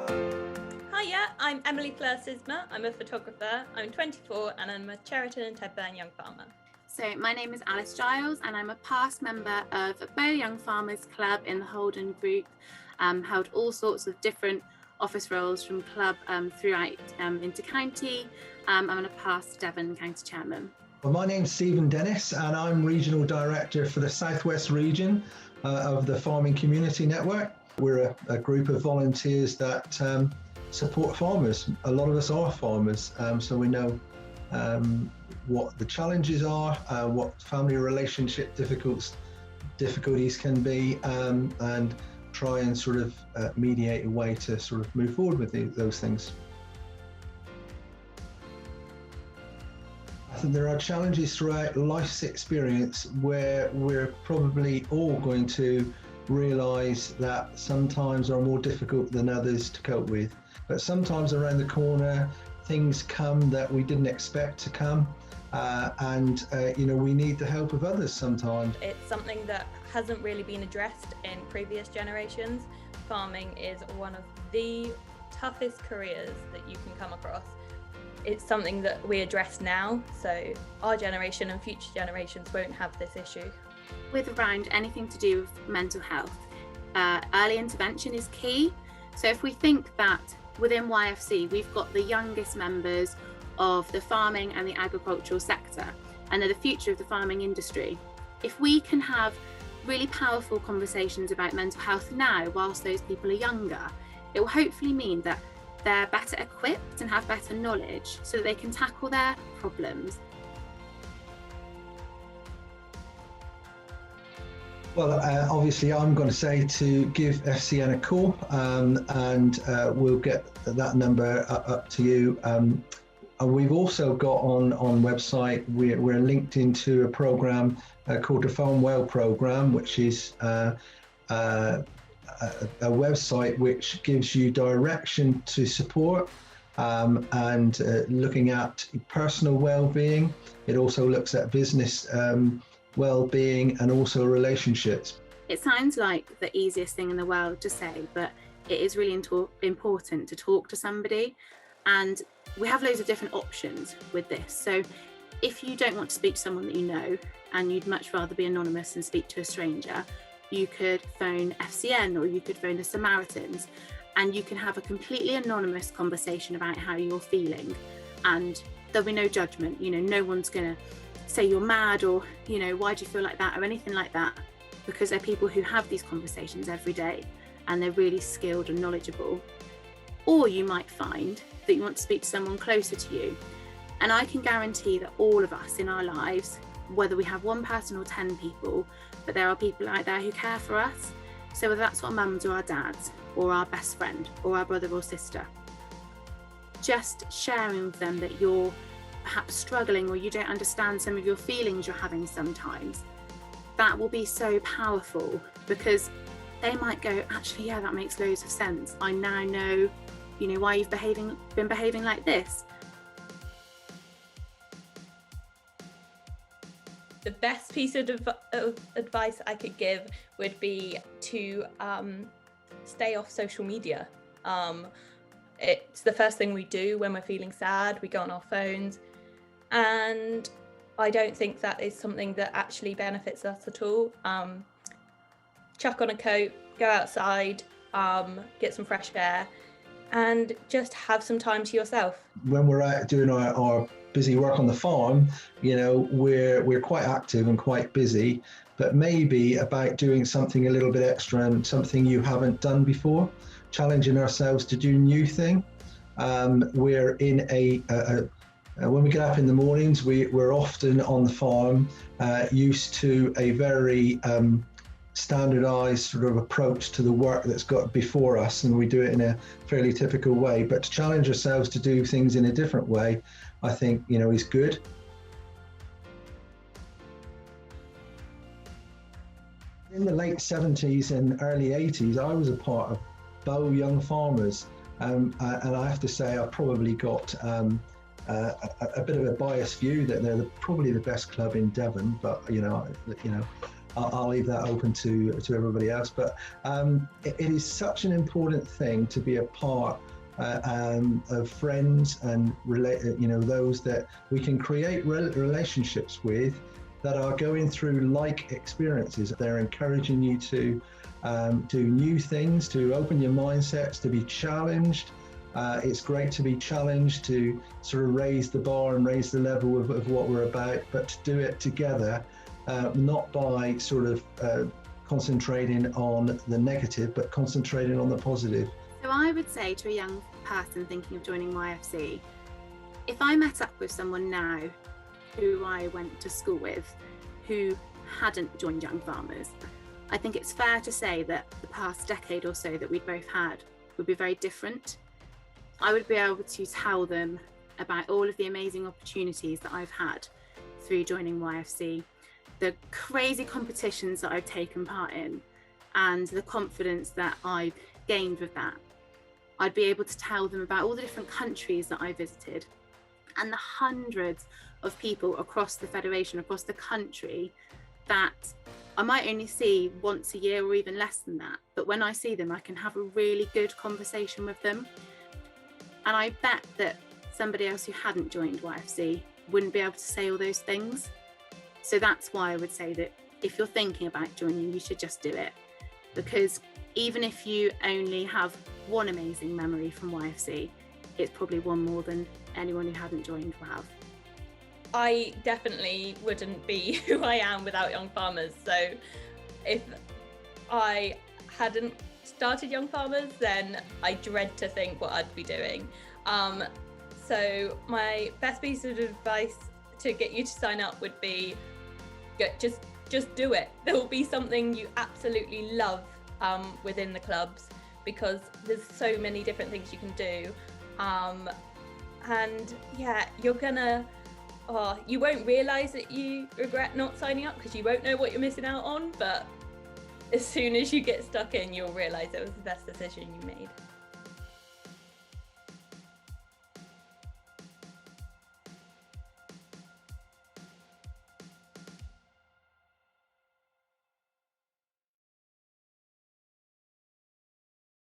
Hiya, I'm Emily Fleur. I'm a photographer. I'm 24 and I'm a Cheriton and Tedburn Young Farmer. So my name is Alice Giles and I'm a past member of Bow Young Farmers Club in the Holden Group. Held all sorts of different office roles from club throughout into county. I'm a past Devon County Chairman. Well, my name's Stephen Dennis and I'm Regional Director for the Southwest region of the Farming Community Network. We're a group of volunteers that support farmers. A lot of us are farmers, so we know what the challenges are, what family relationship difficulties can be, and try and sort of mediate a way to sort of move forward with those things. I think there are challenges throughout life's experience where we're probably all going to realise that sometimes are more difficult than others to cope with. But sometimes around the corner, things come that we didn't expect to come, and we need the help of others sometimes. It's something that hasn't really been addressed in previous generations. Farming is one of the toughest careers that you can come across. It's something that we address now, so our generation and future generations won't have this issue. With around anything to do with mental health, early intervention is key. So if we think that within YFC, we've got the youngest members of the farming and the agricultural sector, and they're the future of the farming industry. If we can have really powerful conversations about mental health now, whilst those people are younger, it will hopefully mean that they're better equipped and have better knowledge so that they can tackle their problems. Well, obviously I'm going to say to give FCN a call, and we'll get that number up to you. We've also got on website, we're linked into a program called the Farm Well program, which is a website which gives you direction to support and looking at personal well-being. It also looks at business well-being and also relationships. It sounds like the easiest thing in the world to say, but it is really important to talk to somebody, and we have loads of different options with this. So if you don't want to speak to someone that you know and you'd much rather be anonymous and speak to a stranger, you could phone FCN or you could phone the Samaritans, and you can have a completely anonymous conversation about how you're feeling, and there'll be no judgment. No one's gonna say you're mad or why do you feel like that or anything like that, because they're people who have these conversations every day and they're really skilled and knowledgeable. Or you might find that you want to speak to someone closer to you, and I can guarantee that all of us in our lives, whether we have one person or 10 people, but there are people out there who care for us. So whether that's our mums or our dads or our best friend or our brother or sister, just sharing with them that you're perhaps struggling or you don't understand some of your feelings you're having sometimes, that will be so powerful, because they might go, actually, yeah, that makes loads of sense. I now know, why you've been behaving like this. The best piece of advice I could give would be to stay off social media. It's the first thing we do when we're feeling sad. We go on our phones, and I don't think that is something that actually benefits us at all. Chuck on a coat, go outside, get some fresh air, and just have some time to yourself. When we're out doing our busy work on the farm, we're quite active and quite busy, but maybe about doing something a little bit extra and something you haven't done before, challenging ourselves to do new thing. We're in when we get up in the mornings, we're often on the farm, used to a very standardized sort of approach to the work that's got before us, and we do it in a fairly typical way. But to challenge ourselves to do things in a different way, I think, is good. In the late 70s and early 80s, I was a part of Bow Young Farmers, and I have to say I've probably got a bit of a biased view that they're probably the best club in Devon, but I'll leave that open to everybody else. But it is such an important thing to be a part of friends and those that we can create relationships with that are going through like experiences. They're encouraging you to do new things, to open your mindsets, to be challenged. It's great to be challenged, to sort of raise the bar and raise the level of what we're about, but to do it together, not by sort of concentrating on the negative, but concentrating on the positive. So I would say to a young person thinking of joining YFC, if I met up with someone now who I went to school with who hadn't joined Young Farmers, I think it's fair to say that the past decade or so that we'd both had would be very different. I would be able to tell them about all of the amazing opportunities that I've had through joining YFC, the crazy competitions that I've taken part in, and the confidence that I've gained with that. I'd be able to tell them about all the different countries that I visited and the hundreds of people across the Federation, across the country, that I might only see once a year or even less than that. But when I see them, I can have a really good conversation with them. And I bet that somebody else who hadn't joined YFC wouldn't be able to say all those things. So that's why I would say that if you're thinking about joining, you should just do it. Because even if you only have one amazing memory from YFC, it's probably one more than anyone who hadn't joined will have. I definitely wouldn't be who I am without Young Farmers. So if I hadn't started Young Farmers, then I dread to think what I'd be doing. So my best piece of advice to get you to sign up would be just do it. There will be something you absolutely love within the clubs, because there's so many different things you can do. And yeah, you won't realise that you regret not signing up because you won't know what you're missing out on, but as soon as you get stuck in, you'll realise it was the best decision you made.